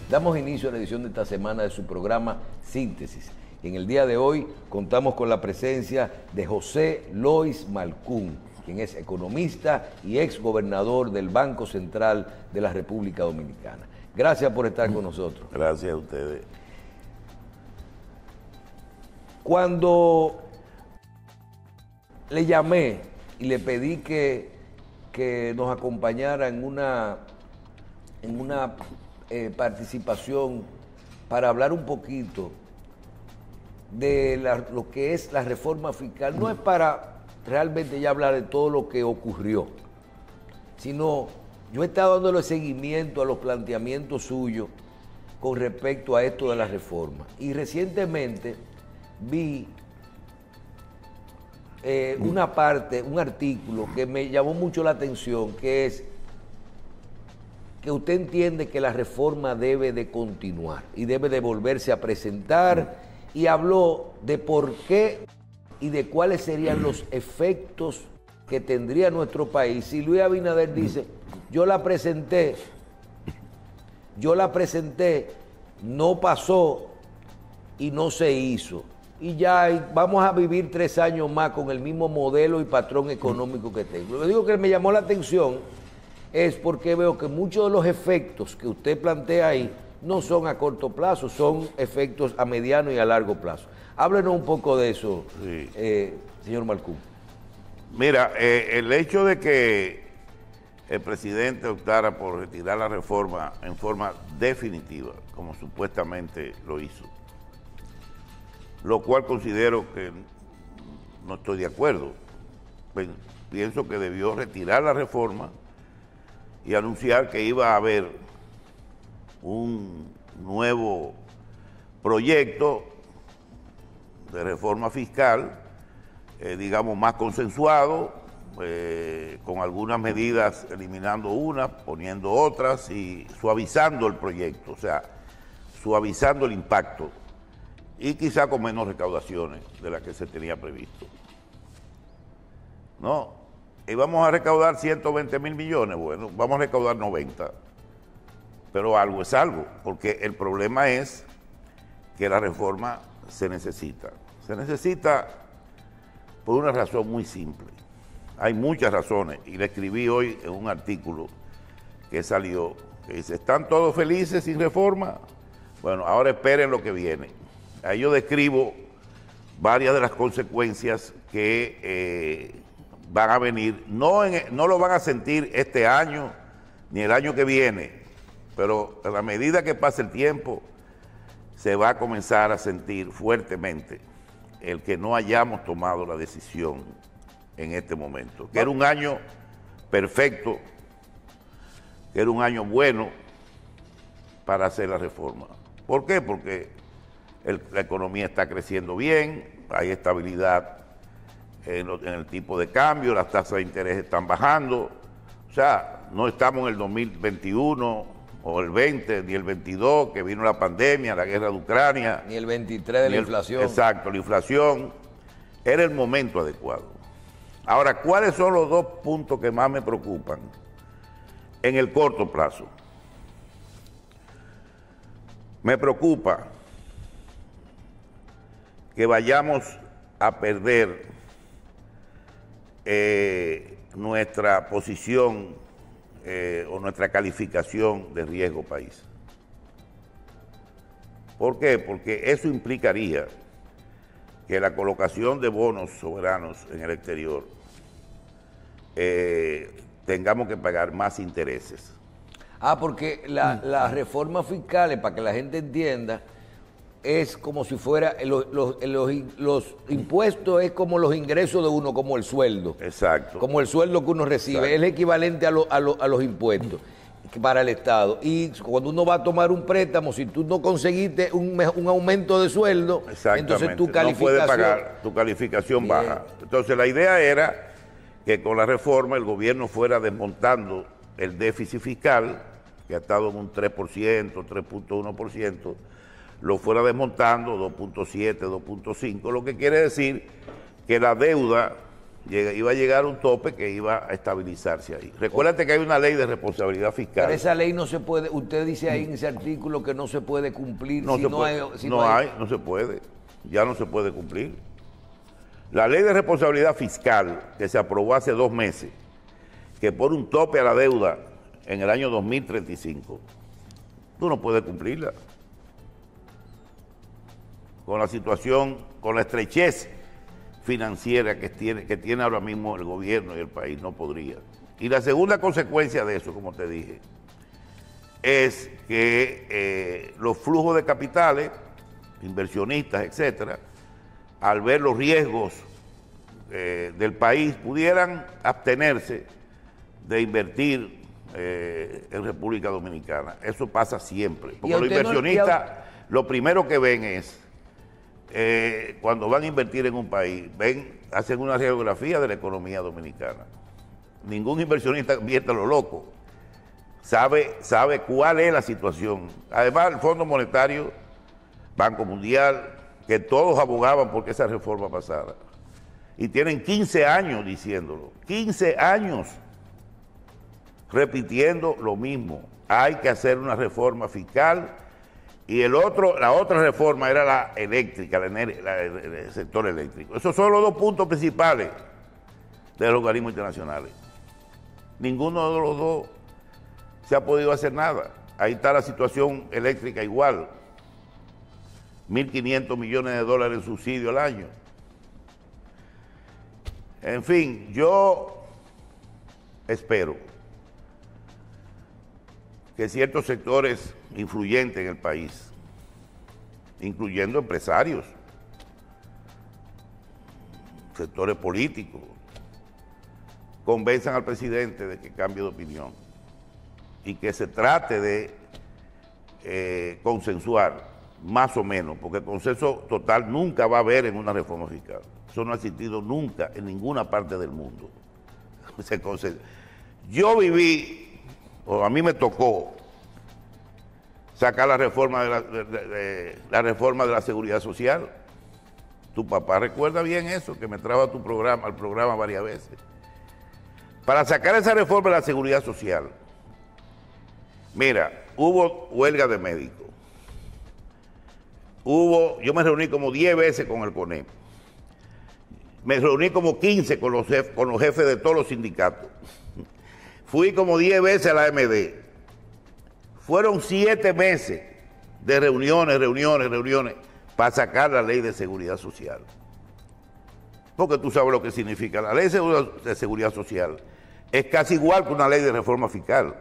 Damos inicio a la edición de esta semana de su programa Síntesis. En el día de hoy contamos con la presencia de José Lois Malcún, quien es economista y ex gobernador del Banco Central de la República Dominicana. Gracias por estar con nosotros. Gracias a ustedes. Cuando le llamé y le pedí que nos acompañara en una participación para hablar un poquito de lo que es la reforma fiscal, no es para realmente ya hablar de todo lo que ocurrió, sino yo he estado dándole seguimiento a los planteamientos suyos con respecto a esto de la reforma. Y recientemente vi un artículo que me llamó mucho la atención, que es que usted entiende que la reforma debe de continuar y debe de volverse a presentar, y habló de por qué y de cuáles serían los efectos que tendría nuestro país. Y Luis Abinader dice, yo la presenté, no pasó y no se hizo. Y ya vamos a vivir 3 años más con el mismo modelo y patrón económico que tengo. Lo que digo que me llamó la atención es porque veo que muchos de los efectos que usted plantea ahí no son a corto plazo, son efectos a mediano y a largo plazo. Háblenos un poco de eso, sí. Señor Malcún. Mira, el hecho de que el presidente optara por retirar la reforma en forma definitiva, como supuestamente lo hizo, lo cual considero que no estoy de acuerdo. Pienso que debió retirar la reforma y anunciar que iba a haber un nuevo proyecto de reforma fiscal, digamos, más consensuado, con algunas medidas, eliminando unas, poniendo otras y suavizando el proyecto, o sea, suavizando el impacto, y quizá con menos recaudaciones de las que se tenía previsto. No, íbamos a recaudar 120 mil millones, bueno, vamos a recaudar 90, pero algo es algo, porque el problema es que la reforma se necesita por una razón muy simple. Hay muchas razones, y le escribí hoy en un artículo que salió, que dice, ¿están todos felices sin reforma? Bueno, ahora esperen lo que viene. Ahí yo describo varias de las consecuencias que van a venir. No lo van a sentir este año ni el año que viene, pero a la medida que pase el tiempo se va a comenzar a sentir fuertemente el que no hayamos tomado la decisión en este momento, que era un año perfecto, que era un año bueno para hacer la reforma. ¿Por qué? Porque la economía está creciendo bien, hay estabilidad en el tipo de cambio, las tasas de interés están bajando, o sea, no estamos en el 2021 o el 20, ni el 22, que vino la pandemia, la guerra de Ucrania. Ni el 23 de la inflación. Exacto, la inflación. Era el momento adecuado. Ahora, ¿cuáles son los 2 puntos que más me preocupan en el corto plazo? Me preocupa que vayamos a perder nuestra posición o nuestra calificación de riesgo país. ¿Por qué? Porque eso implicaría que la colocación de bonos soberanos en el exterior tengamos que pagar más intereses. Porque las reformas fiscales, para que la gente entienda, es como si fuera, los impuestos es como los ingresos de uno, como el sueldo. Exacto. Como el sueldo que uno recibe, exacto, es el equivalente a los impuestos para el Estado. Y cuando uno va a tomar un préstamo, si tú no conseguiste un aumento de sueldo, entonces tu calificación... no puedes pagar, tu calificación baja. Entonces la idea era que con la reforma el gobierno fuera desmontando el déficit fiscal, que ha estado en un 3%, 3.1%, lo fuera desmontando 2.7, 2.5, lo que quiere decir que la deuda iba a llegar a un tope que iba a estabilizarse ahí. Recuérdate que hay una ley de responsabilidad fiscal. Pero esa ley no se puede, usted dice ahí en ese artículo que no se puede cumplir No si se no puede, hay... no se puede, ya no se puede cumplir. La ley de responsabilidad fiscal que se aprobó hace 2 meses, que pone un tope a la deuda en el año 2035, tú no puedes cumplirla. Con la situación, con la estrechez financiera que tiene ahora mismo el gobierno y el país, no podría. Y la segunda consecuencia de eso, como te dije, es que los flujos de capitales, inversionistas, etcétera, al ver los riesgos del país, pudieran abstenerse de invertir en República Dominicana. Eso pasa siempre, porque los inversionistas lo primero que ven es cuando van a invertir en un país, hacen una radiografía de la economía dominicana. Ningún inversionista invierte a lo loco. Sabe cuál es la situación. Además, el Fondo Monetario, Banco Mundial, que todos abogaban porque esa reforma pasara. Y tienen 15 años diciéndolo. 15 años repitiendo lo mismo. Hay que hacer una reforma fiscal. Y la otra reforma era la eléctrica, el sector eléctrico. Esos son los 2 puntos principales de los organismos internacionales. Ninguno de los 2 se ha podido hacer nada. Ahí está la situación eléctrica igual. 1.500 millones de dólares en subsidio al año. En fin, yo espero que ciertos sectores influyentes en el país, incluyendo empresarios, sectores políticos, convenzan al presidente de que cambie de opinión y que se trate de consensuar, más o menos, porque consenso total nunca va a haber en una reforma fiscal. Eso no ha existido nunca en ninguna parte del mundo. Yo viví, o a mí me tocó, sacar la reforma la reforma de la seguridad social. Tu papá recuerda bien eso, que me trajo a al programa varias veces. Para sacar esa reforma de la seguridad social, mira, hubo huelga de médicos. Yo me reuní como 10 veces con el CONEP. Me reuní como 15 con los jefes de todos los sindicatos. Fui como 10 veces a la AMD. Fueron 7 meses de reuniones para sacar la ley de seguridad social. Porque tú sabes lo que significa. La ley de seguridad social es casi igual que una ley de reforma fiscal.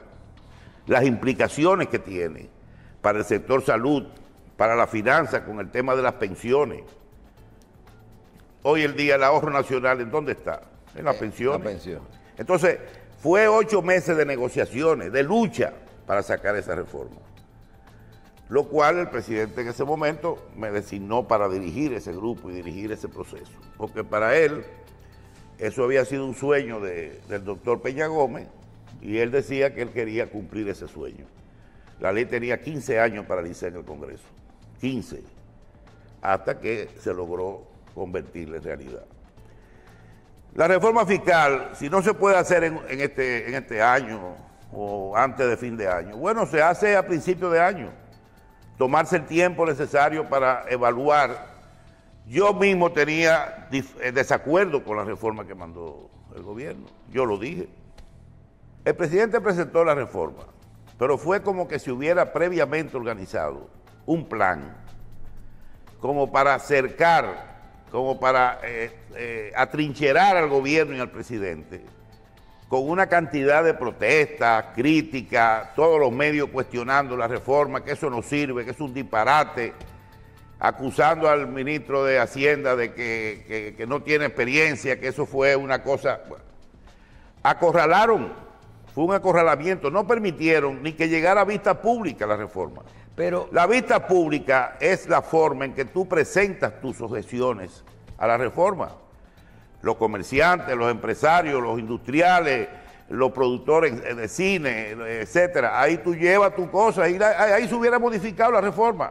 Las implicaciones que tiene para el sector salud, para la finanza, con el tema de las pensiones. Hoy el día el ahorro nacional, ¿en dónde está? En las pensiones. La pensión. Entonces, fue 8 meses de negociaciones, de lucha para sacar esa reforma. Lo cual el presidente en ese momento me designó para dirigir ese grupo y dirigir ese proceso. Porque para él, eso había sido un sueño del doctor Peña Gómez, y él decía que él quería cumplir ese sueño. La ley tenía 15 años paralizada en el Congreso. 15. Hasta que se logró convertirla en realidad. La reforma fiscal, si no se puede hacer en este año o antes de fin de año, bueno, se hace a principio de año. Tomarse el tiempo necesario para evaluar. Yo mismo tenía desacuerdo con la reforma que mandó el gobierno. Yo lo dije. El presidente presentó la reforma, pero fue como que se hubiera previamente organizado un plan como para acercar, como para atrincherar al gobierno y al presidente, con una cantidad de protestas, críticas, todos los medios cuestionando la reforma, que eso no sirve, que es un disparate, acusando al ministro de Hacienda de que no tiene experiencia, que eso fue una cosa... Bueno, acorralaron, fue un acorralamiento, no permitieron ni que llegara a vista pública la reforma. Pero la vista pública es la forma en que tú presentas tus objeciones a la reforma. Los comerciantes, los empresarios, los industriales, los productores de cine, etcétera. Ahí tú llevas tu cosa, ahí se hubiera modificado la reforma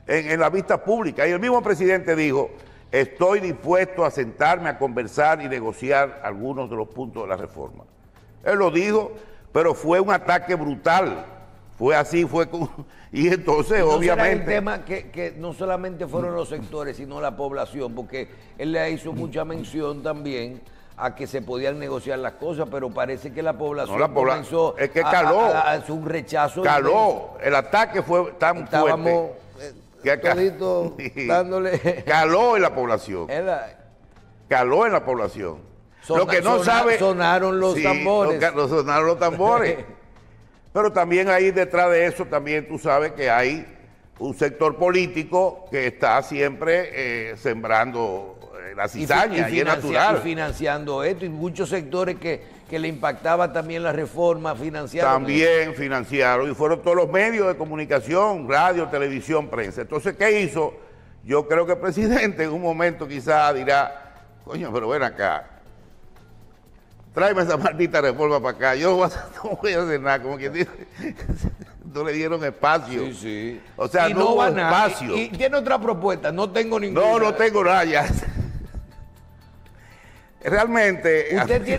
en la vista pública. Y el mismo presidente dijo estoy dispuesto a sentarme a conversar y negociar algunos de los puntos de la reforma. Él lo dijo, pero fue un ataque brutal. Fue así, y entonces obviamente... Era el tema que no solamente fueron los sectores, sino la población, porque él le hizo mucha mención también a que se podían negociar las cosas, pero parece que la población comenzó es que caló, a hacer un rechazo. Caló, inmenso. el ataque fue tan fuerte. Todito dándole... Caló en la población. Caló en la población. Lo que no sabe... Sonaron los tambores. Sonaron los tambores. Pero también ahí detrás de eso, también tú sabes que hay un sector político que está siempre sembrando la cizaña, y es natural. Y financiando esto, y muchos sectores que le impactaba también la reforma financiaron. También financiaron, y fueron todos los medios de comunicación, radio, televisión, prensa. Entonces, ¿qué hizo? Yo creo que el presidente en un momento quizás dirá, coño, pero ven acá, tráeme esa maldita reforma para acá, yo no voy a hacer nada, como quien dice, no le dieron espacio. Sí, sí. O sea, y no hubo va nada. espacio. Y tiene otra propuesta, no tengo ninguna. No tengo nada ya. Realmente...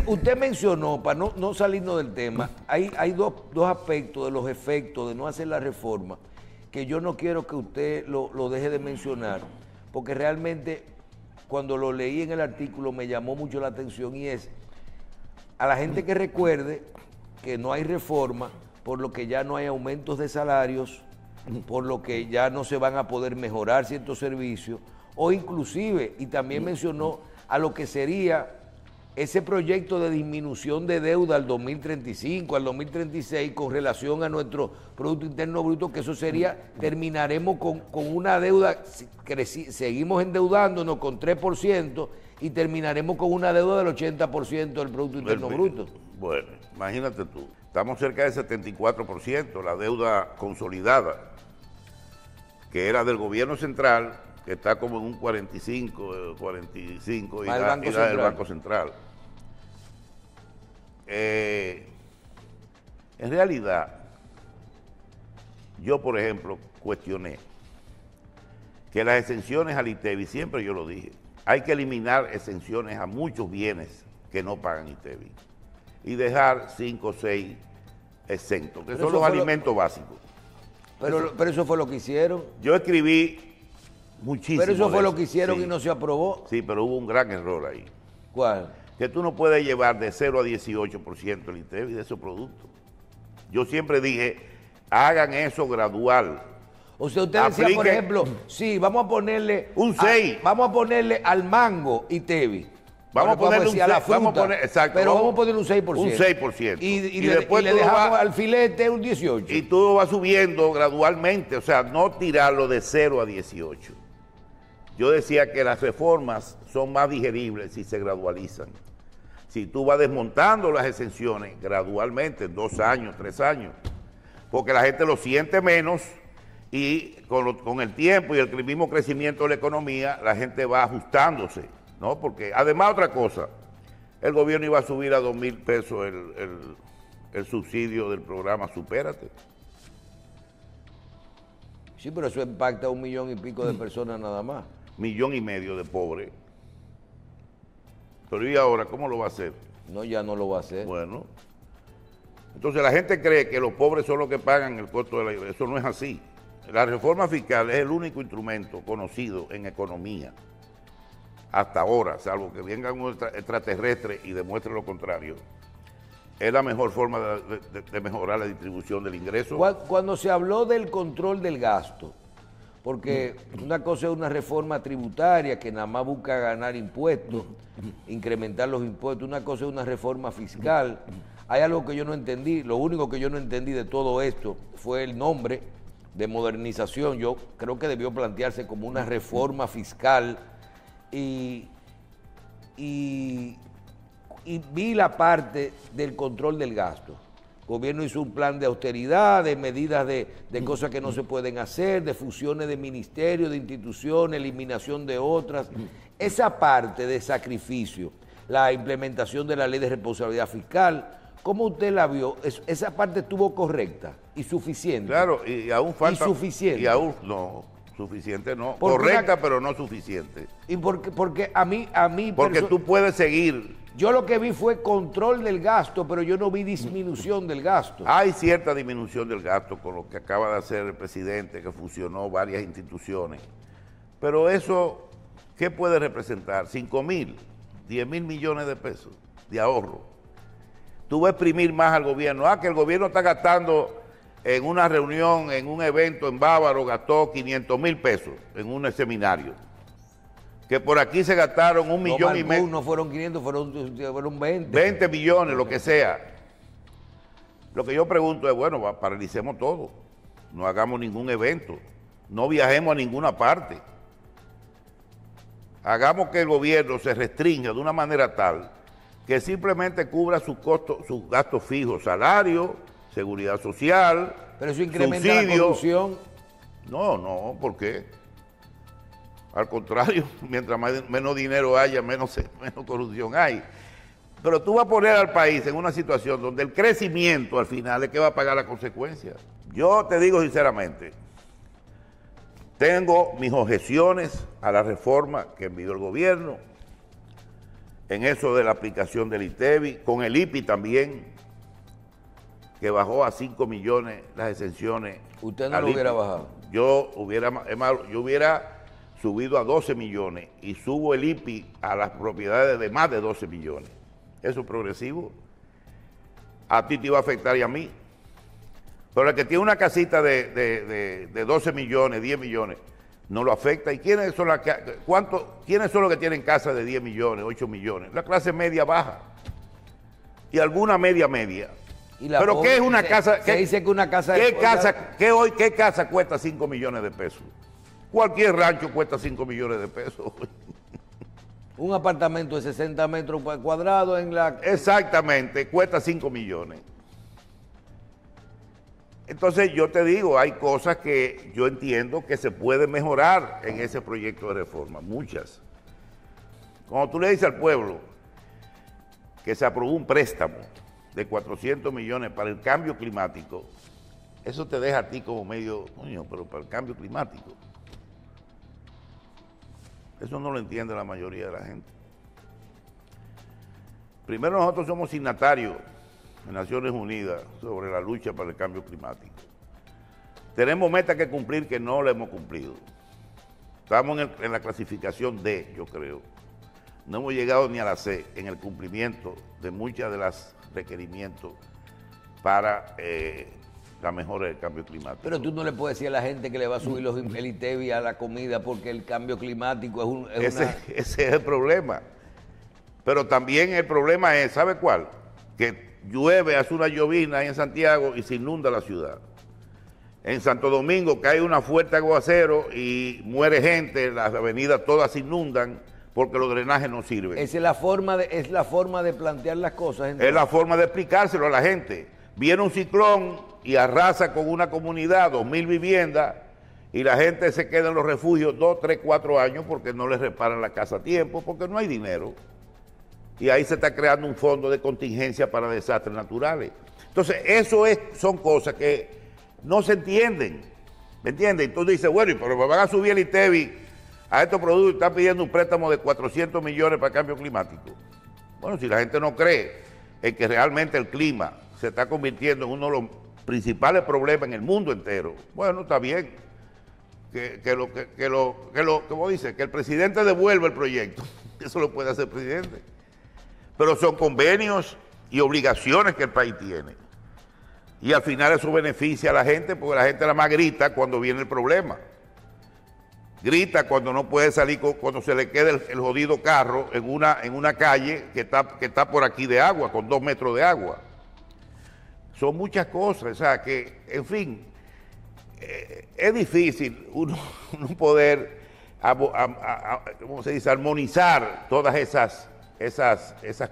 Usted mencionó, para no salirnos del tema, hay dos aspectos de los efectos de no hacer la reforma que yo no quiero que usted lo deje de mencionar, porque realmente cuando lo leí en el artículo me llamó mucho la atención, y es a la gente que recuerde que no hay reforma, por lo que ya no hay aumentos de salarios, por lo que ya no se van a poder mejorar ciertos servicios, o inclusive, y también mencionó a lo que sería ese proyecto de disminución de deuda al 2035, al 2036, con relación a nuestro Producto Interno Bruto, que eso sería, terminaremos con una deuda, seguimos endeudándonos con 3%, y terminaremos con una deuda del 80% del Producto Interno Bruto. Bueno, imagínate tú, estamos cerca del 74%, la deuda consolidada, que era del gobierno central, que está como en un 45, y la del Banco Central. En realidad, yo, por ejemplo, cuestioné que las exenciones al ITEVI, siempre yo lo dije, hay que eliminar exenciones a muchos bienes que no pagan ITEVI y dejar 5 o 6 exentos, que son los alimentos básicos. Pero eso fue lo que hicieron. Yo escribí muchísimo. Pero eso fue lo que hicieron, y no se aprobó. Sí, pero hubo un gran error ahí. ¿Cuál? Que tú no puedes llevar de 0 a 18% el ITEVI de esos productos. Yo siempre dije, hagan eso gradual. O sea, usted decía, por ejemplo, sí, vamos a ponerle... un 6. Vamos a ponerle al mango ITEVI. Vamos a ponerle un 6. A la fruta, exacto. Pero vamos a ponerle un 6%. Un 6%. Y después le dejamos al filete un 18%. Y todo va subiendo gradualmente, o sea, no tirarlo de 0 a 18. Yo decía que las reformas son más digeribles si se gradualizan. Si tú vas desmontando las exenciones gradualmente, 2 años, 3 años, porque la gente lo siente menos, y con el tiempo y el mismo crecimiento de la economía, la gente va ajustándose, ¿no? Porque además otra cosa, el gobierno iba a subir a 2,000 pesos el subsidio del programa Supérate. Sí, pero eso impacta a 1 millón y pico de personas nada más. 1,5 millones de pobres. Pero ¿y ahora cómo lo va a hacer? No, ya no lo va a hacer. Bueno, entonces la gente cree que los pobres son los que pagan el costo de la vida. Eso no es así. La reforma fiscal es el único instrumento conocido en economía hasta ahora, salvo que venga un extraterrestre y demuestre lo contrario. Es la mejor forma de mejorar la distribución del ingreso. Cuando se habló del control del gasto, porque una cosa es una reforma tributaria que nada más busca ganar impuestos, incrementar los impuestos, una cosa es una reforma fiscal. Hay algo que yo no entendí, lo único que yo no entendí de todo esto fue el nombre de modernización. Yo creo que debió plantearse como una reforma fiscal, y vi la parte del control del gasto. El gobierno hizo un plan de austeridad, de medidas de cosas que no se pueden hacer, de fusiones de ministerios, de instituciones, eliminación de otras. Esa parte de sacrificio, la implementación de la ley de responsabilidad fiscal, ¿cómo usted la vio? ¿Esa parte estuvo correcta y suficiente? Claro, y aún falta... ¿Y suficiente? Y aún no, suficiente no. Porque Correcta, pero no suficiente. Y porque a mí Porque tú puedes seguir. Yo lo que vi fue control del gasto, pero yo no vi disminución del gasto. Hay cierta disminución del gasto con lo que acaba de hacer el presidente, que fusionó varias instituciones. Pero eso, ¿qué puede representar? 5.000, 10.000 millones de pesos de ahorro. Tú vas a exprimir más al gobierno. Que el gobierno está gastando en una reunión, en un evento en Bávaro, gastó 500.000 pesos en un seminario. Que por aquí se gastaron 1,5 millones. No fueron 500, fueron 20. 20 millones, lo que sea. Lo que yo pregunto es, bueno, paralicemos todo. No hagamos ningún evento. No viajemos a ninguna parte. Hagamos que el gobierno se restrinja de una manera tal que simplemente cubra sus costos, sus gastos fijos, salario, seguridad social, pero eso incrementa subsidio. La corrupción. No, ¿por qué? Al contrario, mientras menos dinero haya, menos corrupción hay. Pero tú vas a poner al país en una situación donde el crecimiento al final es que va a pagar la consecuencia. Yo te digo sinceramente, tengo mis objeciones a la reforma que envió el gobierno, en eso de la aplicación del ITEVI, con el IPI también, que bajó a 5 millones las exenciones. ¿Usted no lo hubiera bajado? Yo hubiera subido a 12 millones y subo el IPI a las propiedades de más de 12 millones. Eso es progresivo. A ti te iba a afectar y a mí. Pero el que tiene una casita de 12 millones, 10 millones, no lo afecta. ¿Y quiénes son los que tienen casas de 10 millones, 8 millones? La clase media baja. Y alguna media. Pero pobre, ¿qué es una casa? Se dice que una casa... ¿Qué casa cuesta 5 millones de pesos? Cualquier rancho cuesta 5 millones de pesos. Un apartamento de 60 metros cuadrados en la... Exactamente, cuesta 5 millones. Entonces yo te digo, hay cosas que yo entiendo que se pueden mejorar en ese proyecto de reforma, muchas. Cuando tú le dices al pueblo que se aprobó un préstamo de 400 millones para el cambio climático, eso te deja a ti como medio, coño, pero para el cambio climático. Eso no lo entiende la mayoría de la gente. Primero, nosotros somos signatarios en Naciones Unidas sobre la lucha para el cambio climático. Tenemos metas que cumplir que no la hemos cumplido. Estamos en la clasificación D, yo creo. No hemos llegado ni a la C en el cumplimiento de muchas de las requerimientos para la mejora del cambio climático. Pero tú no le puedes decir a la gente que le va a subir el ITEVI a la comida porque el cambio climático Ese es el problema. Pero también el problema es, ¿sabe cuál? Que llueve, hace una llovizna ahí en Santiago y se inunda la ciudad. En Santo Domingo cae una fuerte aguacero y muere gente, las avenidas todas se inundan porque los drenajes no sirven. Esa es la forma de plantear las cosas. Entonces. Es la forma de explicárselo a la gente. Viene un ciclón y arrasa con una comunidad, 2.000 viviendas, y la gente se queda en los refugios 2, 3, 4 años porque no les reparan la casa a tiempo, porque no hay dinero. Y ahí se está creando un fondo de contingencia para desastres naturales. Entonces, son cosas que no se entienden, ¿me entiendes? Entonces dice, bueno, pero me van a subir el ITEVI a estos productos, están pidiendo un préstamo de 400 millones para el cambio climático. Bueno, si la gente no cree en que realmente el clima se está convirtiendo en uno de los principales problemas en el mundo entero, bueno, está bien, como dice, que el presidente devuelva el proyecto, eso lo puede hacer el presidente. Pero son convenios y obligaciones que el país tiene. Y al final eso beneficia a la gente, porque la gente nada más grita cuando viene el problema. Grita cuando no puede salir, cuando se le queda el jodido carro en una calle que está por aquí de agua, con 2 metros de agua. Son muchas cosas, o sea que, en fin, es difícil uno poder, ¿cómo se dice?, armonizar todas esas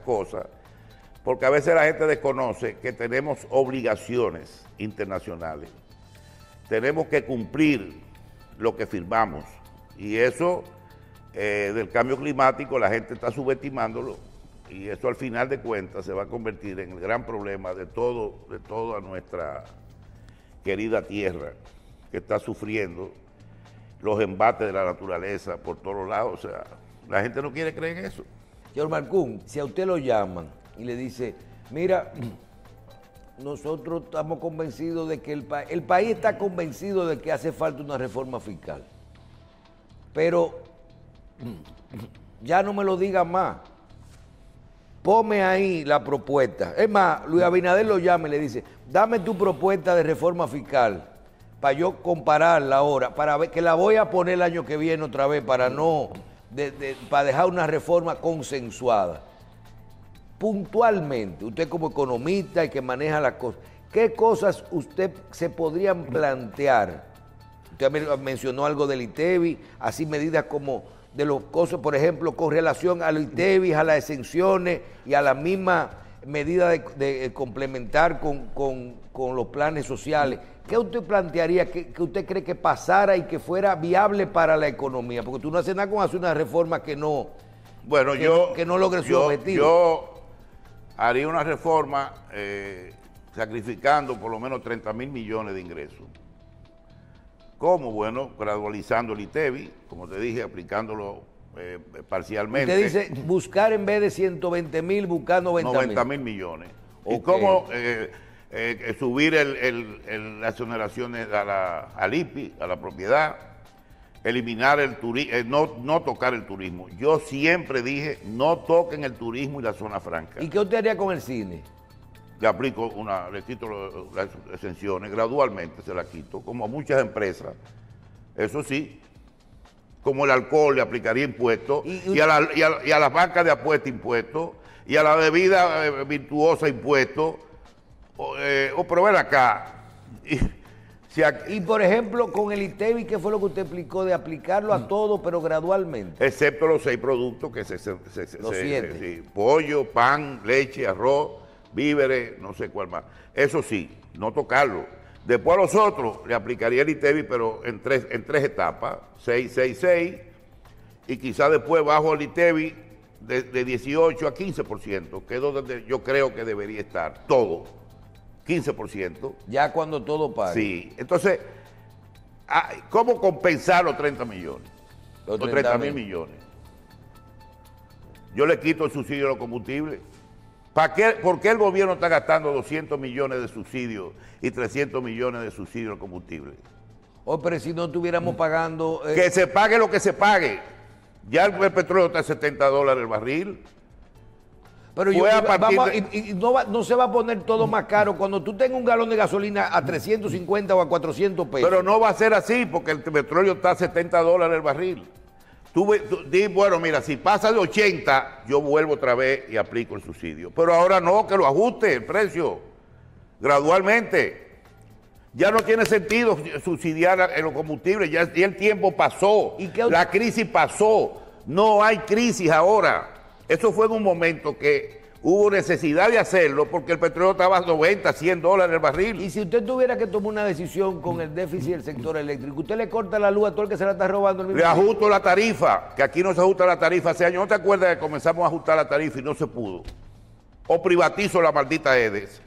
cosas, porque a veces la gente desconoce que tenemos obligaciones internacionales, tenemos que cumplir lo que firmamos, y eso del cambio climático la gente está subestimándolo, y eso al final de cuentas se va a convertir en el gran problema de toda nuestra querida tierra, que está sufriendo los embates de la naturaleza por todos lados. O sea, la gente no quiere creer en eso. Señor Marcún, si a usted lo llaman y le dice, mira, nosotros estamos convencidos de que el país está convencido de que hace falta una reforma fiscal, pero ya no me lo diga más, ponme ahí la propuesta. Es más, Luis Abinader lo llama y le dice, dame tu propuesta de reforma fiscal para yo compararla ahora, para ver que la voy a poner el año que viene otra vez para no, para dejar una reforma consensuada. Puntualmente, usted como economista y que maneja las cosas, ¿qué cosas usted se podrían plantear? Usted mencionó algo del ITEVI, así medidas como de los cosas, por ejemplo, con relación al ITEVI, a las exenciones y a la misma medida de complementar con los planes sociales. ¿Qué usted plantearía que usted cree que pasara y que fuera viable para la economía? Porque tú no haces nada con hacer una reforma que no, bueno, que no logre su objetivo. Yo haría una reforma sacrificando por lo menos 30.000 millones de ingresos. ¿Cómo? Bueno, gradualizando el ITEVI, como te dije, aplicándolo parcialmente. Usted dice buscar en vez de 120.000, buscar 90.000 millones. Okay. ¿Y cómo subir las exoneraciones al IPI, a la propiedad? Eliminar el turismo, no tocar el turismo. Yo siempre dije, no toquen el turismo y la zona franca. ¿Y qué usted haría con el cine? Le quito las exenciones, gradualmente se las quito, como a muchas empresas. Eso sí, como el alcohol le aplicaría impuestos, y a las bancas de apuestas impuestos, y a la bebida virtuosa impuestos, pero ven acá. Y por ejemplo, con el ITEVI, ¿qué fue lo que usted explicó de aplicarlo a todo, pero gradualmente? Excepto los 6 productos que los 7. Pollo, pan, leche, arroz, víveres, no sé cuál más. Eso sí, no tocarlo. Después a los otros le aplicaría el ITEVI, pero en tres etapas, 6, 6, 6, y quizás después bajo el ITEVI de 18 a 15%, que es donde yo creo que debería estar, todo. 15%. Ya cuando todo pague. Sí. Entonces, ¿cómo compensar los 30 millones? Los 30.000 millones. Yo le quito el subsidio a los combustibles. ¿Por qué el gobierno está gastando 200 millones de subsidios y 300 millones de subsidios al combustible? Pero si no estuviéramos pagando... Que se pague lo que se pague. Ya el petróleo está a $70 el barril. Pero no se va a poner todo más caro cuando tú tengas un galón de gasolina a 350 o a 400 pesos. Pero no va a ser así porque el petróleo está a $70 el barril. Tú di, bueno, mira, si pasa de 80, yo vuelvo otra vez y aplico el subsidio. Pero ahora no, que lo ajuste el precio gradualmente. Ya no tiene sentido subsidiar en los combustibles, ya el tiempo pasó, la crisis pasó, no hay crisis ahora. Eso fue en un momento que hubo necesidad de hacerlo porque el petróleo estaba a 90, $100 el barril. Y si usted tuviera que tomar una decisión con el déficit del sector eléctrico, ¿usted le corta la luz a todo el que se la está robando? Le ajusto la tarifa, que aquí no se ajusta la tarifa hace años. ¿No te acuerdas que comenzamos a ajustar la tarifa y no se pudo? O privatizo la maldita EDES,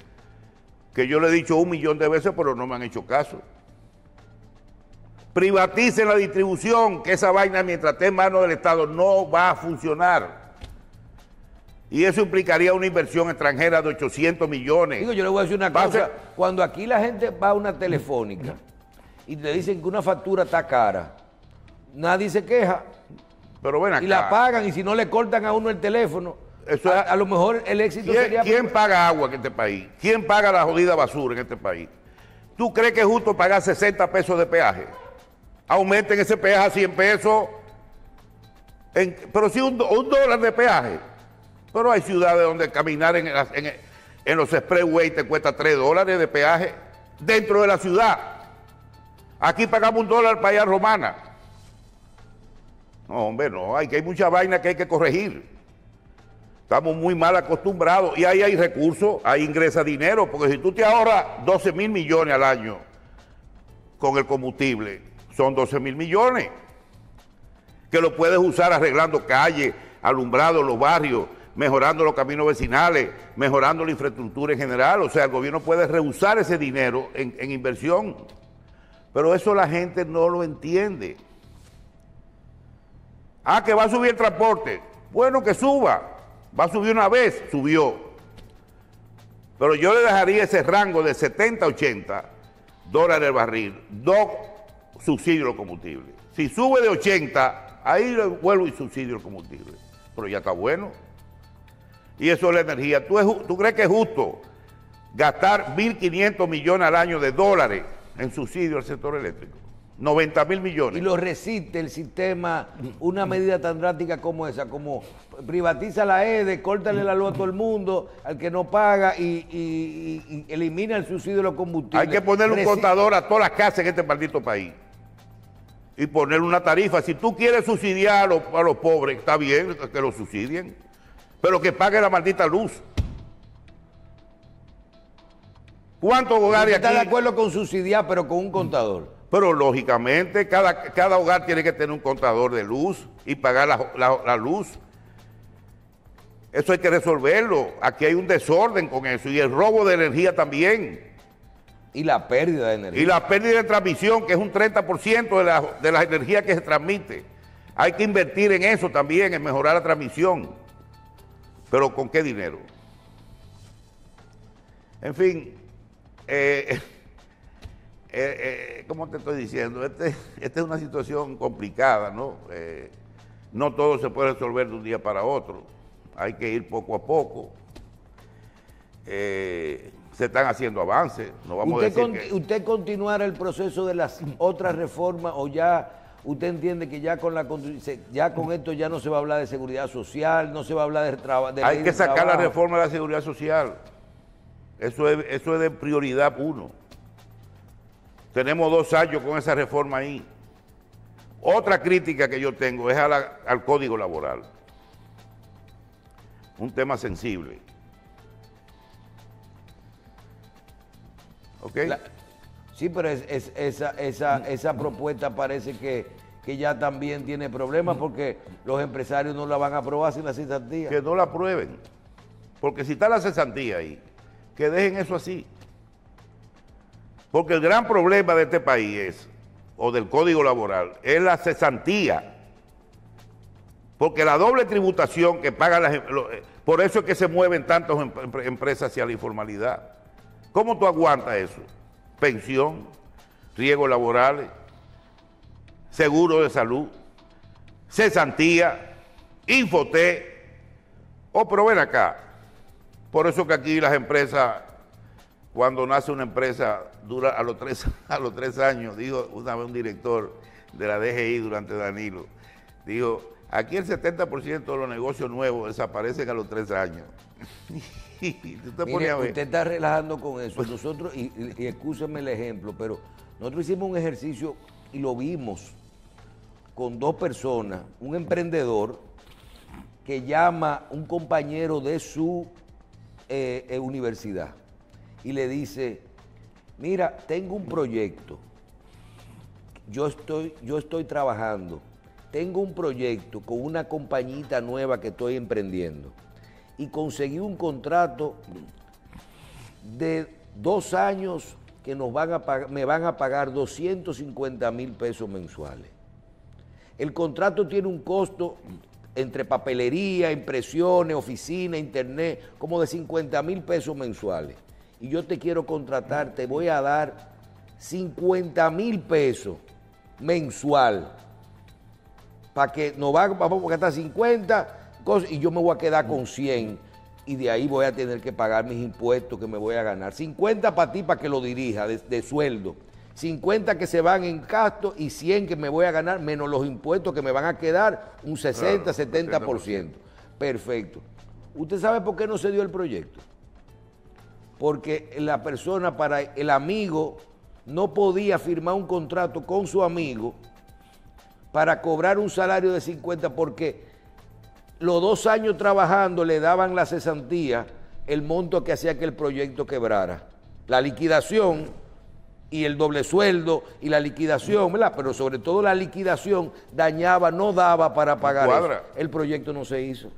que yo le he dicho 1.000.000 de veces, pero no me han hecho caso. Privaticen la distribución, que esa vaina mientras esté en manos del Estado no va a funcionar. Y eso implicaría una inversión extranjera de 800 millones. Digo, yo le voy a decir una cosa. Cuando aquí la gente va a una telefónica y le dicen que una factura está cara, nadie se queja. Pero ven acá. Y la pagan, y si no le cortan a uno el teléfono, a lo mejor el éxito sería... ¿Quién paga agua en este país? ¿Quién paga la jodida basura en este país? ¿Tú crees que es justo pagar 60 pesos de peaje? Aumenten ese peaje a 100 pesos. Pero si un dólar de peaje. Pero hay ciudades donde caminar en los expressways te cuesta $3 de peaje dentro de la ciudad. Aquí pagamos $1 para ir a Romana. No, hombre, no. Hay mucha vaina que hay que corregir. Estamos muy mal acostumbrados y ahí hay recursos, ahí ingresa dinero, porque si tú te ahorras 12.000 millones al año con el combustible, son 12.000 millones que lo puedes usar arreglando calles, alumbrando los barrios, mejorando los caminos vecinales, mejorando la infraestructura en general. O sea, el gobierno puede reusar ese dinero en inversión, pero eso la gente no lo entiende. Ah, que va a subir el transporte. Bueno, que suba. Va a subir una vez, subió. Pero yo le dejaría ese rango de 70 a 80 dólares el barril, no subsidio los combustibles. Si sube de 80, ahí le vuelvo y subsidio el combustible. Pero ya está bueno. Y eso es la energía. ¿Tú crees que es justo gastar 1.500 millones al año de dólares en subsidio al sector eléctrico? 90.000 millones. Y lo resiste el sistema una medida tan drástica como esa, como privatiza la EDE, córtale la luz a todo el mundo, al que no paga y elimina el subsidio de los combustibles. Hay que ponerle un contador a todas las casas en este maldito país y ponerle una tarifa. Si tú quieres subsidiar a los pobres, está bien que lo subsidien, pero que pague la maldita luz. ¿Cuántos hogares aquí? ¿Está de acuerdo con subsidiar, pero con un contador? Pero lógicamente cada hogar tiene que tener un contador de luz y pagar la luz. Eso hay que resolverlo. Aquí hay un desorden con eso y el robo de energía también. Y la pérdida de energía. Y la pérdida de transmisión, que es un 30% de la energía que se transmite. Hay que invertir en eso también, en mejorar la transmisión. Pero ¿con qué dinero? En fin, ¿cómo te estoy diciendo? Esta es una situación complicada, ¿no? No todo se puede resolver de un día para otro. Hay que ir poco a poco. Se están haciendo avances. No vamos a decir que... ¿Usted continuará el proceso de las otras reformas o ya usted entiende que ya con esto ya no se va a hablar de seguridad social, no se va a hablar de hay que sacar la reforma de la seguridad social. Eso es de prioridad uno. Tenemos 2 años con esa reforma ahí. Otra crítica que yo tengo es al Código Laboral. Un tema sensible. ¿Ok? Sí, pero esa propuesta parece que ya también tiene problemas porque los empresarios no la van a aprobar sin la cesantía. Que no la aprueben. Porque si está la cesantía ahí, que dejen eso así. Porque el gran problema de este país o del Código Laboral, es la cesantía. Porque la doble tributación que pagan por eso es que se mueven tantas empresas hacia la informalidad. ¿Cómo tú aguantas eso? Pensión, riesgos laborales, seguro de salud, cesantía, Infotec. Pero ven acá. Por eso que aquí las empresas, cuando nace una empresa, dura a los 3 años, dijo una vez un director de la DGI durante Danilo, dijo, aquí el 70% de los negocios nuevos desaparecen a los 3 años. Mire, usted está relajando con eso. Nosotros, y excúseme el ejemplo, pero nosotros hicimos un ejercicio y lo vimos con 2 personas, un emprendedor que llama a un compañero de su universidad y le dice, mira, tengo un proyecto, yo estoy trabajando, tengo un proyecto con una compañita nueva que estoy emprendiendo y conseguí un contrato de 2 años que me van a pagar 250,000 pesos mensuales. El contrato tiene un costo entre papelería, impresiones, oficina, internet, como de 50,000 pesos mensuales. Y yo te quiero contratar, te voy a dar 50,000 pesos mensual, para que vamos a gastar 50 cosas y yo me voy a quedar con 100 y de ahí voy a tener que pagar mis impuestos que me voy a ganar. 50 para ti para que lo dirija de sueldo, 50 que se van en gasto y 100 que me voy a ganar menos los impuestos que me van a quedar un 60, claro, 70%. Perfecto. ¿Usted sabe por qué no se dio el proyecto? Porque la persona, el amigo, no podía firmar un contrato con su amigo para cobrar un salario de 50 porque los 2 años trabajando le daban la cesantía, el monto que hacía que el proyecto quebrara. La liquidación y el doble sueldo y la liquidación, ¿verdad? Pero sobre todo la liquidación dañaba, no daba para pagar eso. El proyecto no se hizo.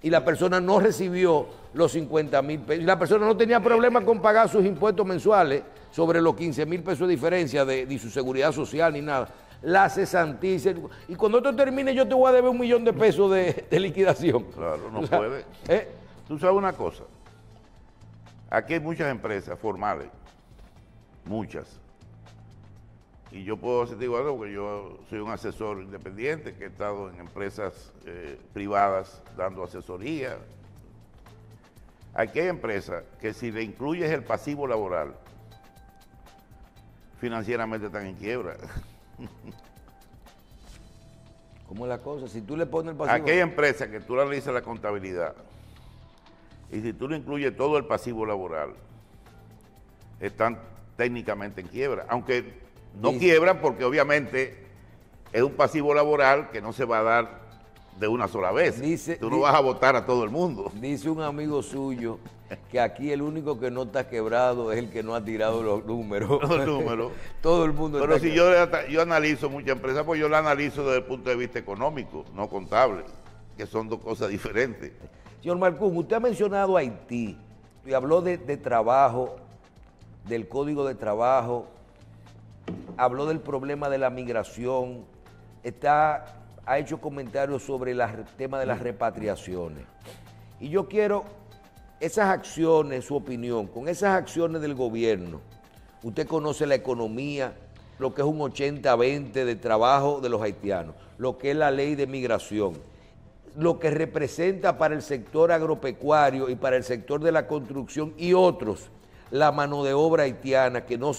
Y la persona no recibió los 50,000 pesos. Y la persona no tenía problema con pagar sus impuestos mensuales sobre los 15,000 pesos de diferencia de su seguridad social ni nada. la cesanticia. Y cuando esto termine yo te voy a deber $1 millón de liquidación. Claro, no O sea, puede. Tú sabes una cosa, aquí hay muchas empresas formales, muchas. Y yo puedo decirte igual porque yo soy un asesor independiente que he estado en empresas privadas dando asesoría. Aquí hay empresas que si le incluyes el pasivo laboral, financieramente están en quiebra. ¿Cómo es la cosa? Si tú le pones el pasivo... Aquí hay empresas que tú le analizas la contabilidad y si tú le incluyes todo el pasivo laboral, están técnicamente en quiebra, aunque no quiebran porque obviamente es un pasivo laboral que no se va a dar de una sola vez. Tú no vas a votar a todo el mundo. Dice un amigo suyo que aquí el único que no está quebrado es el que no ha tirado los números. Los números. Todo el mundo Pero está si yo analizo muchas empresas, pues yo la analizo desde el punto de vista económico, no contable, que son dos cosas diferentes. Señor Marcún, usted ha mencionado Haití y habló de trabajo, del código de trabajo, habló del problema de la migración, ha hecho comentarios sobre el tema de las repatriaciones. Y yo quiero esas acciones, su opinión, con esas acciones del gobierno, usted conoce la economía, lo que es un 80-20 de trabajo de los haitianos, lo que es la ley de migración, lo que representa para el sector agropecuario y para el sector de la construcción y otros, la mano de obra haitiana, que no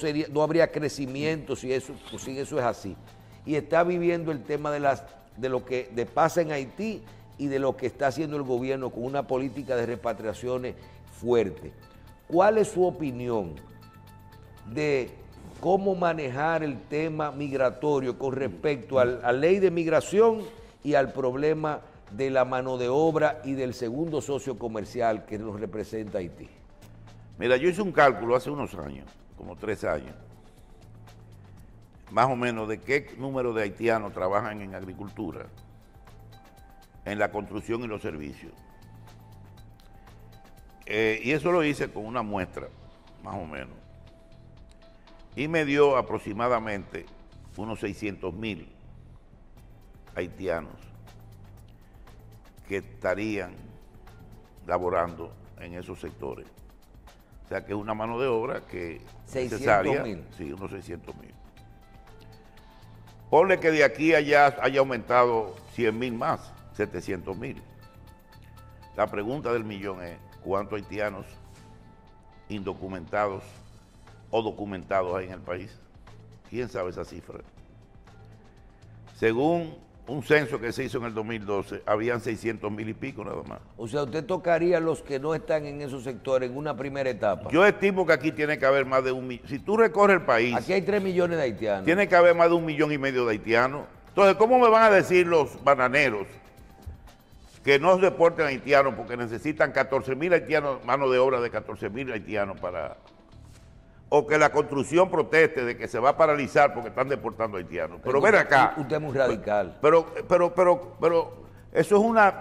habría crecimiento si eso es así. Y está viviendo el tema de lo que pasa en Haití y de lo que está haciendo el gobierno con una política de repatriaciones fuerte. ¿Cuál es su opinión de cómo manejar el tema migratorio con respecto a la ley de migración y al problema de la mano de obra y del segundo socio comercial que nos representa Haití? Mira, yo hice un cálculo hace unos años, como 3 años, más o menos de qué número de haitianos trabajan en agricultura, en la construcción y los servicios. Y eso lo hice con una muestra, más o menos. Y me dio aproximadamente unos 600,000 haitianos que estarían laborando en esos sectores. O sea que es una mano de obra que es necesaria. 600,000. Sí, unos 600,000. Ponle que de aquí a allá haya aumentado 100,000 más, 700,000. La pregunta del millón es, ¿cuántos haitianos indocumentados o documentados hay en el país? ¿Quién sabe esa cifra? Según un censo que se hizo en el 2012, habían 600,000 y pico nada más. O sea, usted tocaría a los que no están en esos sectores en una primera etapa. Yo estimo que aquí tiene que haber más de 1 millón. Si tú recorres el país... Aquí hay 3 millones de haitianos. Tiene que haber más de 1,5 millones de haitianos. Entonces, ¿cómo me van a decir los bananeros que no deporten haitianos porque necesitan 14,000 haitianos, mano de obra de 14,000 haitianos para... o que la construcción proteste de que se va a paralizar porque están deportando haitianos? Pero ven acá. Usted es muy radical. Pero eso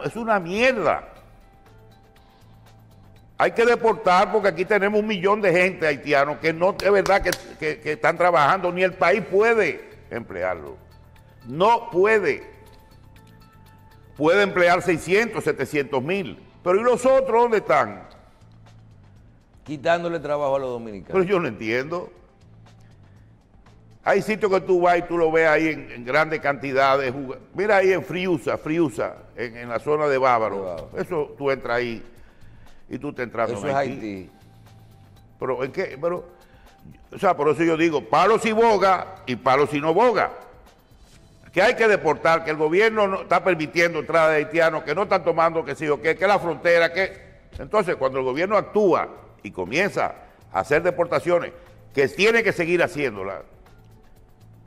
es una mierda. Hay que deportar porque aquí tenemos 1 millón de gente haitianos que no es verdad que están trabajando, ni el país puede emplearlo. No puede. Puede emplear 600, 700,000. Pero ¿y los otros dónde están? Quitándole trabajo a los dominicanos. Pero yo no entiendo. Hay sitios que tú vas y tú lo ves ahí en grandes cantidades. Mira ahí en Friusa, en la zona de Bávaro. Eso tú entras ahí y tú te entras en Haití. Pero ¿en qué? O sea, por eso yo digo, palo si boga y palo si no boga. Que hay que deportar, que el gobierno no está permitiendo entrada de haitianos, que no están tomando que sí o que la frontera, que... Entonces, cuando el gobierno actúa y comienza a hacer deportaciones, que tiene que seguir haciéndolas,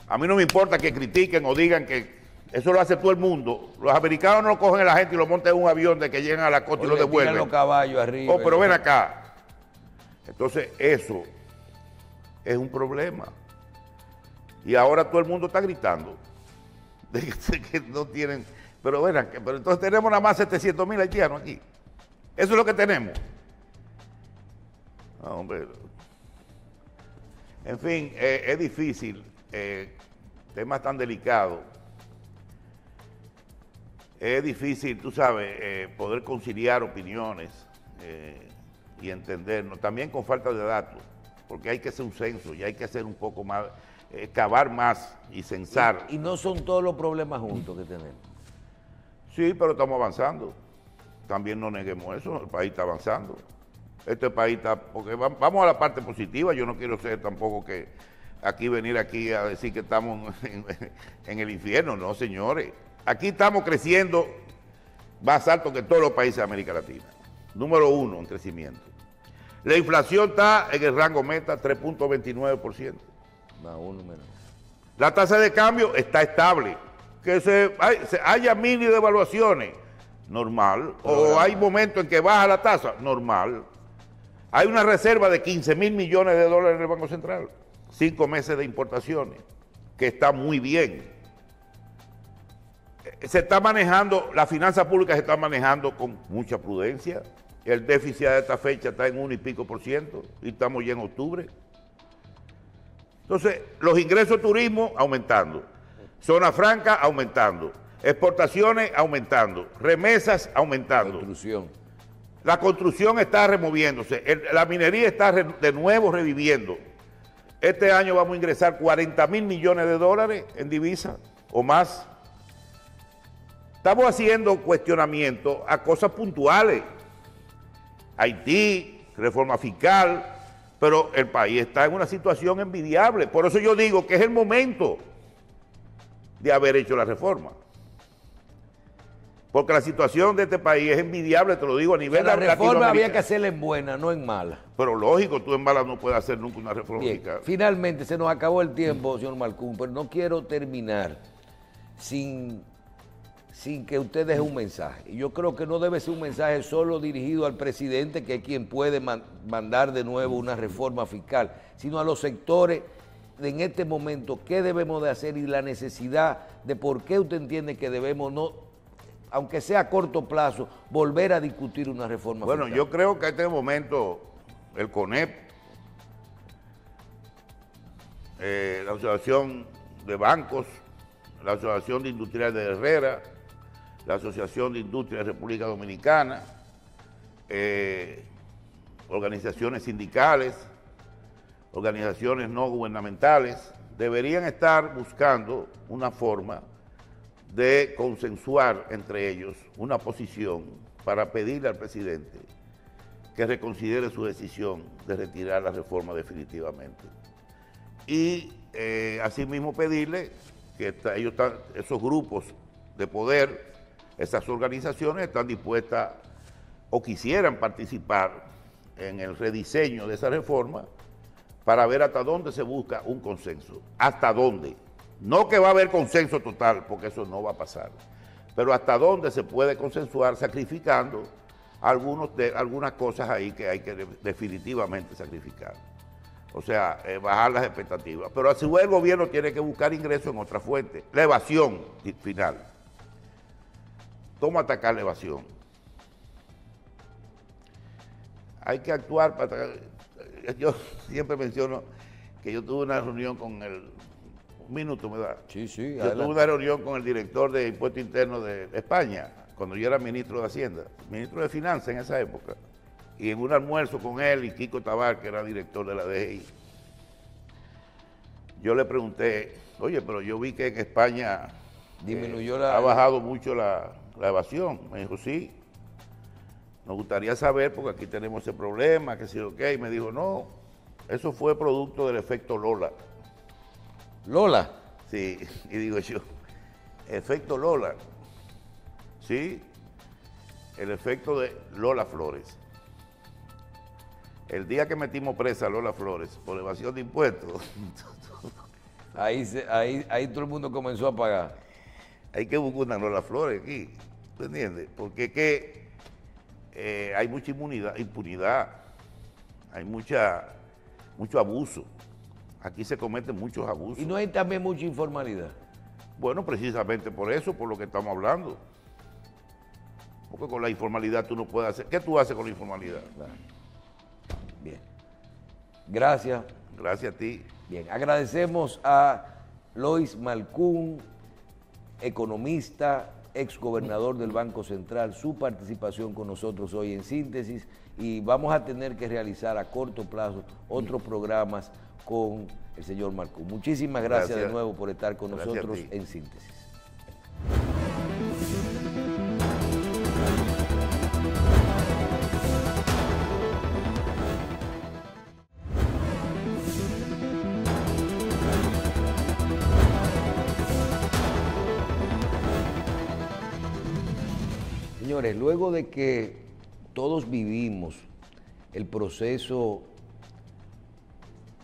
a mí no me importa que critiquen o digan que eso lo hace todo el mundo. Los americanos no cogen a la gente y lo montan en un avión de que llegan a la costa y lo devuelven. Los caballos arriba. Oh, pero ven acá. Entonces, eso es un problema. Y ahora todo el mundo está gritando de que no tienen... Pero entonces tenemos nada más 700,000 haitianos aquí. Eso es lo que tenemos. No, hombre. En fin, es difícil temas tan delicados, es difícil, tú sabes, poder conciliar opiniones y entendernos, también con falta de datos, porque hay que hacer un censo y hay que hacer un poco más, cavar más y censar. Y no son todos los problemas juntos que tenemos. Sí, pero estamos avanzando. También no neguemos eso, el país está avanzando. Este país está, porque vamos a la parte positiva, yo no quiero ser tampoco que venir aquí a decir que estamos en el infierno, no señores. Aquí estamos creciendo más alto que todos los países de América Latina. Número 1 en crecimiento. La inflación está en el rango meta, 3.29%. Más uno menos. La tasa de cambio está estable. Que haya mini devaluaciones, normal. O hay momentos en que baja la tasa, normal. Hay una reserva de 15.000 millones de dólares en el Banco Central. 5 meses de importaciones, que está muy bien. Se está manejando, la finanza pública se está manejando con mucha prudencia. El déficit de esta fecha está en 1 y pico % y estamos ya en octubre. Entonces, los ingresos de turismo aumentando, zona franca aumentando, exportaciones aumentando, remesas aumentando. Construcción. La construcción está removiéndose, la minería está de nuevo reviviendo. Este año vamos a ingresar 40.000 millones de dólares en divisas o más. Estamos haciendo cuestionamientos a cosas puntuales. Haití, reforma fiscal, pero el país está en una situación envidiable. Por eso yo digo que es el momento de haber hecho la reforma. Porque la situación de este país es envidiable, te lo digo a nivel la reforma había que hacerla en buena, no en mala. Pero lógico, tú en mala no puedes hacer nunca una reforma fiscal. Finalmente se nos acabó el tiempo, señor Malcún, pero no quiero terminar sin que usted deje un mensaje. Yo creo que no debe ser un mensaje solo dirigido al presidente, que es quien puede mandar de nuevo una reforma fiscal, sino a los sectores en este momento, qué debemos de hacer y la necesidad de por qué usted entiende que debemos, no, aunque sea a corto plazo, volver a discutir una reforma fiscal. Bueno, yo creo que en este momento el CONEP, la Asociación de Bancos, la Asociación de Industriales de Herrera, la Asociación de Industria de República Dominicana, organizaciones sindicales, organizaciones no gubernamentales, deberían estar buscando una forma de consensuar entre ellos una posición para pedirle al presidente que reconsidere su decisión de retirar la reforma definitivamente. Y asimismo pedirle que esos grupos de poder, esas organizaciones están dispuestas o quisieran participar en el rediseño de esa reforma para ver hasta dónde se busca un consenso. ¿Hasta dónde? No que va a haber consenso total, porque eso no va a pasar, pero hasta dónde se puede consensuar sacrificando algunas cosas ahí que hay que definitivamente sacrificar. O sea, bajar las expectativas. Pero a su vez el gobierno tiene que buscar ingresos en otra fuente. La evasión final. ¿Cómo atacar la evasión? Hay que actuar para atacar. Yo siempre menciono que yo tuve una reunión con un minuto me da. Sí, sí, yo tuve una reunión con el director de Impuesto Interno de España, cuando yo era ministro de Hacienda, ministro de Finanzas en esa época, y en un almuerzo con él y Kiko Tabar, que era director de la DGI, yo le pregunté, oye, pero yo vi que en España disminuyó ha bajado mucho la evasión. Me dijo, sí, nos gustaría saber porque aquí tenemos ese problema, que sí, ok. Y me dijo, no, eso fue producto del efecto Lola. ¿Lola? Sí, y digo yo, efecto Lola, sí, el efecto de Lola Flores. El día que metimos presa a Lola Flores por evasión de impuestos, ahí todo el mundo comenzó a pagar. Hay que buscar una Lola Flores aquí, ¿tú entiendes? Porque es que hay mucha impunidad, hay mucho abuso. Aquí se cometen muchos abusos. ¿Y no hay también mucha informalidad? Bueno, precisamente por eso, por lo que estamos hablando. Porque con la informalidad tú no puedes hacer. ¿Qué tú haces con la informalidad? Claro. Bien. Gracias. Gracias a ti. Bien, agradecemos a Lois Malcún, economista, exgobernador del Banco Central, su participación con nosotros hoy en Síntesis, y vamos a tener que realizar a corto plazo otros programas con el señor Malcún. Muchísimas gracias de nuevo por estar con nosotros en Síntesis. Señores, luego de que todos vivimos el proceso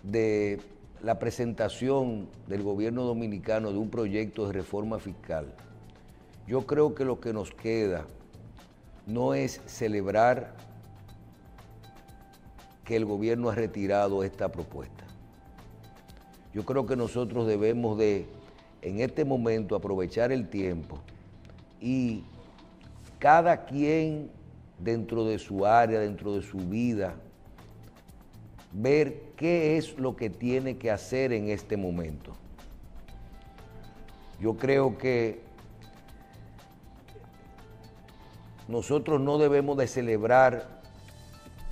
de la presentación del gobierno dominicano de un proyecto de reforma fiscal, yo creo que lo que nos queda no es celebrar que el gobierno ha retirado esta propuesta. Yo creo que nosotros debemos de, en este momento, aprovechar el tiempo y cada quien dentro de su área, dentro de su vida, ver qué es lo que tiene que hacer en este momento. Yo creo que nosotros no debemos de celebrar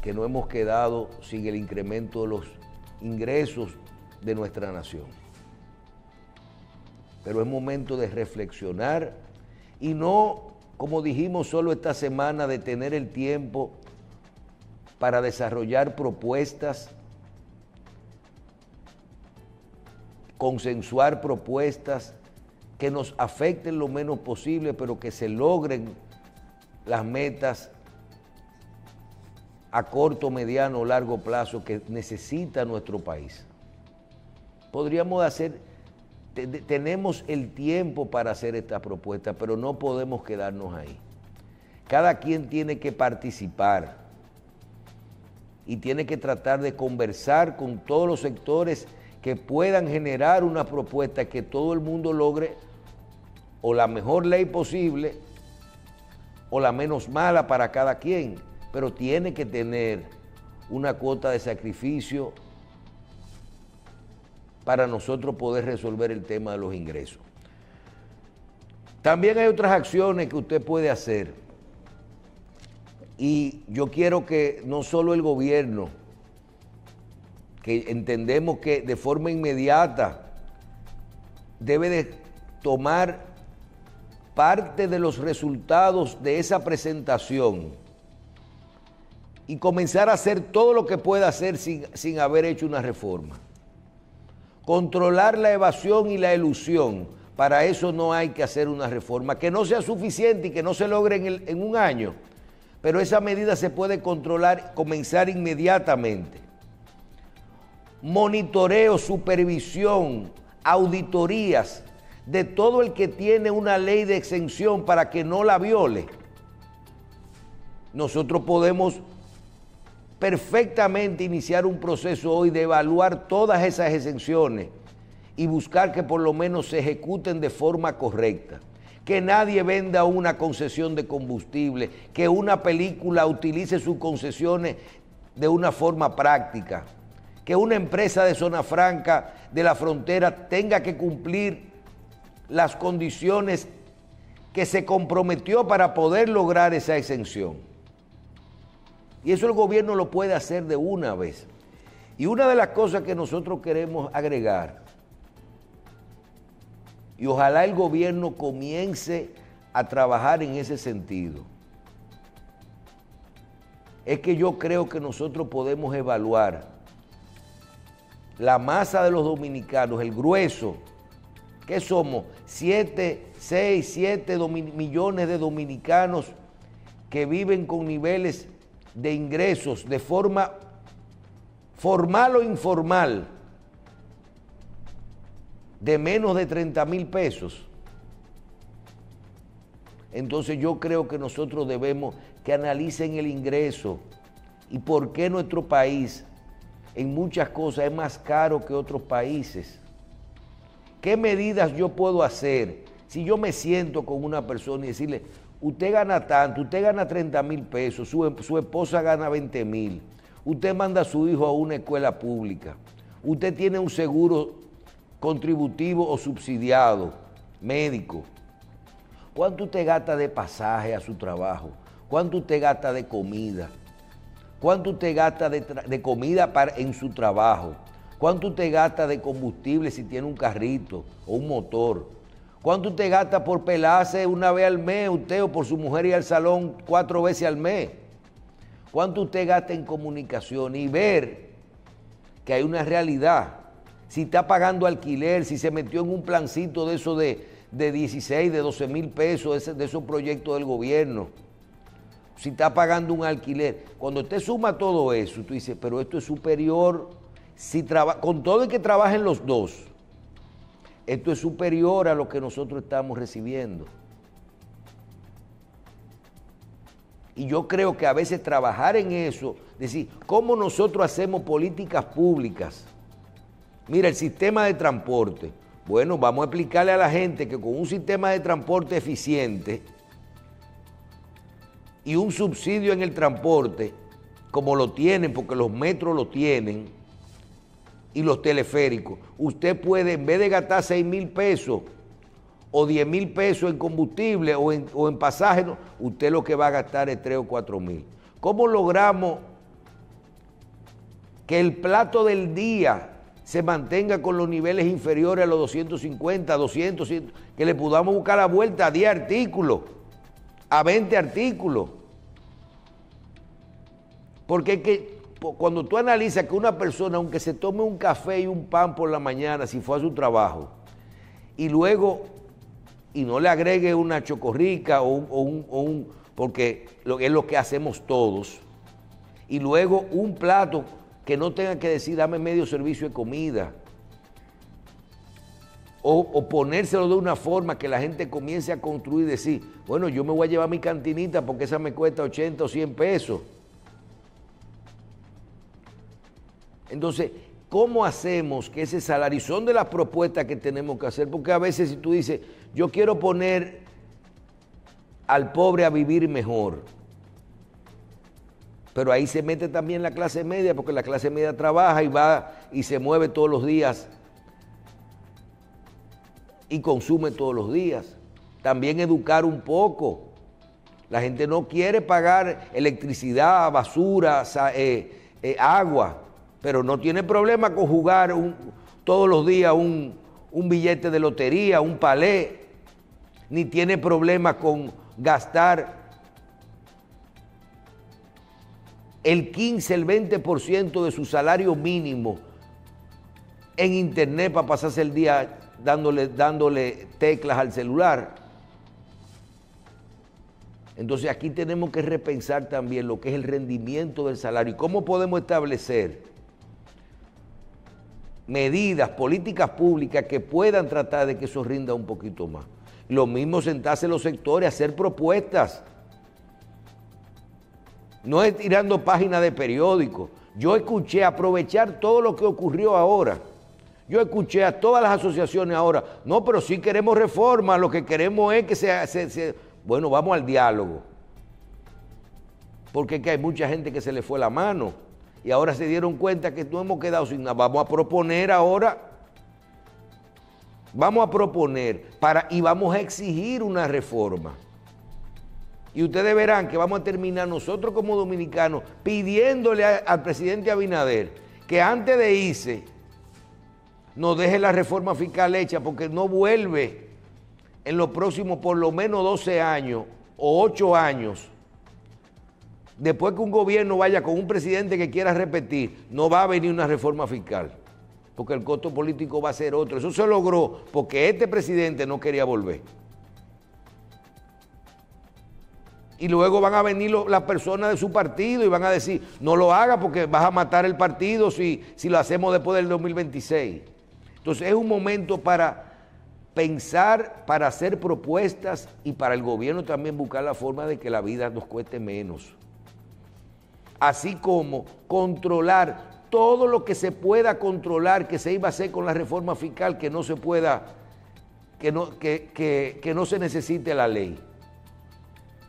que no hemos quedado sin el incremento de los ingresos de nuestra nación. Pero es momento de reflexionar y no, como dijimos solo esta semana, de tener el tiempo para desarrollar propuestas, consensuar propuestas que nos afecten lo menos posible, pero que se logren las metas a corto, mediano o largo plazo que necesita nuestro país. Podríamos hacer... Tenemos el tiempo para hacer esta propuesta, pero no podemos quedarnos ahí. Cada quien tiene que participar y tiene que tratar de conversar con todos los sectores que puedan generar una propuesta que todo el mundo logre o la mejor ley posible o la menos mala para cada quien, pero tiene que tener una cuota de sacrificio para nosotros poder resolver el tema de los ingresos. También hay otras acciones que usted puede hacer. Y yo quiero que no solo el gobierno, que entendemos que de forma inmediata debe de tomar parte de los resultados de esa presentación y comenzar a hacer todo lo que pueda hacer sin haber hecho una reforma. Controlar la evasión y la elusión, para eso no hay que hacer una reforma, que no sea suficiente y que no se logre en un año, pero esa medida se puede controlar, comenzar inmediatamente. Monitoreo, supervisión, auditorías de todo el que tiene una ley de exención para que no la viole. Nosotros podemos perfectamente iniciar un proceso hoy de evaluar todas esas exenciones y buscar que por lo menos se ejecuten de forma correcta. Que nadie venda una concesión de combustible, que una película utilice sus concesiones de una forma práctica, que una empresa de zona franca de la frontera tenga que cumplir las condiciones que se comprometió para poder lograr esa exención. Y eso el gobierno lo puede hacer de una vez. Y una de las cosas que nosotros queremos agregar, y ojalá el gobierno comience a trabajar en ese sentido, es que yo creo que nosotros podemos evaluar la masa de los dominicanos, el grueso, que somos 6, 7 millones de dominicanos que viven con niveles de ingresos de forma formal o informal de menos de 30,000 pesos. Entonces yo creo que nosotros debemos que analicen el ingreso y por qué nuestro país en muchas cosas es más caro que otros países. ¿Qué medidas yo puedo hacer si yo me siento con una persona y decirle, usted gana tanto, usted gana 30,000 pesos, su esposa gana 20,000, usted manda a su hijo a una escuela pública, usted tiene un seguro contributivo o subsidiado, médico. ¿Cuánto usted gasta de pasaje a su trabajo? ¿Cuánto usted gasta de comida? ¿Cuánto usted gasta de comida en su trabajo? ¿Cuánto usted gasta de combustible si tiene un carrito o un motor? ¿Cuánto usted gasta por pelarse una vez al mes usted o por su mujer ir al salón 4 veces al mes? ¿Cuánto usted gasta en comunicación? Y ver que hay una realidad. Si está pagando alquiler, si se metió en un plancito de eso de 16, de 12 mil pesos, de esos proyectos del gobierno. Si está pagando un alquiler. Cuando usted suma todo eso, tú dices, pero esto es superior, con todo y que trabajen los dos, esto es superior a lo que nosotros estamos recibiendo. Y yo creo que a veces trabajar en eso, decir, ¿cómo nosotros hacemos políticas públicas? Mira, el sistema de transporte. Bueno, vamos a explicarle a la gente que con un sistema de transporte eficiente y un subsidio en el transporte, como lo tienen, porque los metros lo tienen, y los teleféricos, usted puede, en vez de gastar 6 mil pesos o 10 mil pesos en combustible o en pasaje, usted lo que va a gastar es 3 o 4 mil. ¿Cómo logramos que el plato del día se mantenga con los niveles inferiores a los 250, 200, que le podamos buscar la vuelta a 10 artículos, a 20 artículos? Porque es que cuando tú analizas que una persona, aunque se tome un café y un pan por la mañana, si fue a su trabajo, y luego, y no le agregue una chocorrica porque es lo que hacemos todos, y luego un plato que no tenga que decir, dame medio servicio de comida, o ponérselo de una forma que la gente comience a construir y decir, bueno, yo me voy a llevar mi cantinita porque esa me cuesta 80 o 100 pesos. Entonces, ¿cómo hacemos que ese salario, y son de las propuestas que tenemos que hacer? Porque a veces si tú dices, yo quiero poner al pobre a vivir mejor, pero ahí se mete también la clase media, porque la clase media trabaja y va y se mueve todos los días y consume todos los días. También educar un poco. La gente no quiere pagar electricidad, basura, agua, pero no tiene problema con jugar todos los días un billete de lotería, un palé, ni tiene problema con gastar el 15, el 20% de su salario mínimo en internet para pasarse el día dándole teclas al celular. Entonces aquí tenemos que repensar también lo que es el rendimiento del salario y cómo podemos establecer medidas, políticas públicas que puedan tratar de que eso rinda un poquito más. Lo mismo sentarse en los sectores, hacer propuestas. No es tirando páginas de periódicos. Yo escuché, aprovechar todo lo que ocurrió ahora. Yo escuché a todas las asociaciones ahora, no, pero sí queremos reforma, lo que queremos es que bueno, vamos al diálogo. Porque es que hay mucha gente que se le fue la mano y ahora se dieron cuenta que no hemos quedado sin nada. Vamos a proponer ahora, y vamos a exigir una reforma. Y ustedes verán que vamos a terminar nosotros como dominicanos pidiéndole al presidente Abinader que antes de irse nos deje la reforma fiscal hecha, porque no vuelve en los próximos por lo menos 12 años o 8 años. Después que un gobierno vaya con un presidente que quiera repetir, no va a venir una reforma fiscal, porque el costo político va a ser otro. Eso se logró porque este presidente no quería volver. Y luego van a venir las personas de su partido y van a decir, no lo haga porque vas a matar el partido si lo hacemos después del 2026. Entonces es un momento para pensar, para hacer propuestas y para el gobierno también buscar la forma de que la vida nos cueste menos. Así como controlar todo lo que se pueda controlar, que se iba a hacer con la reforma fiscal, que no se pueda, que no se necesite la ley.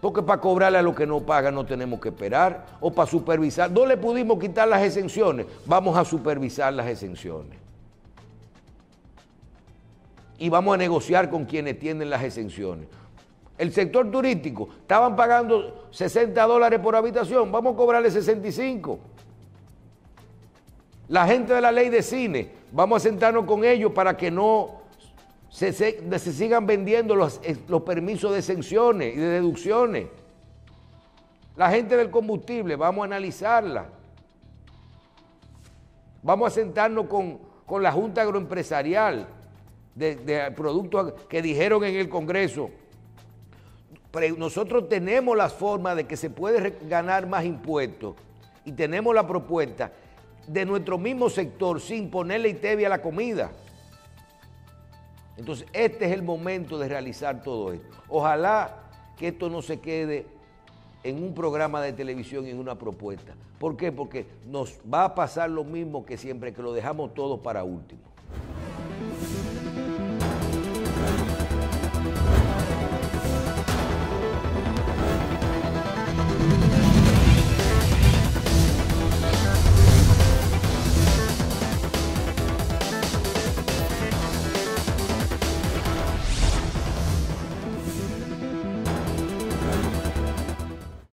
Porque para cobrarle a los que no pagan no tenemos que esperar, o para supervisar. No le pudimos quitar las exenciones, vamos a supervisar las exenciones. y vamos a negociar con quienes tienen las exenciones. El sector turístico, estaban pagando $60 por habitación, vamos a cobrarle 65. La gente de la ley de cine, vamos a sentarnos con ellos para que no se sigan vendiendo los permisos de exenciones y de deducciones. La gente del combustible, vamos a analizarla. Vamos a sentarnos con la Junta Agroempresarial de productos que dijeron en el Congreso. Pero nosotros tenemos la forma de que se puede ganar más impuestos y tenemos la propuesta de nuestro mismo sector sin ponerle ITEVI a la comida. Entonces, este es el momento de realizar todo esto. Ojalá que esto no se quede en un programa de televisión y en una propuesta. ¿Por qué? Porque nos va a pasar lo mismo que siempre, que lo dejamos todo para último.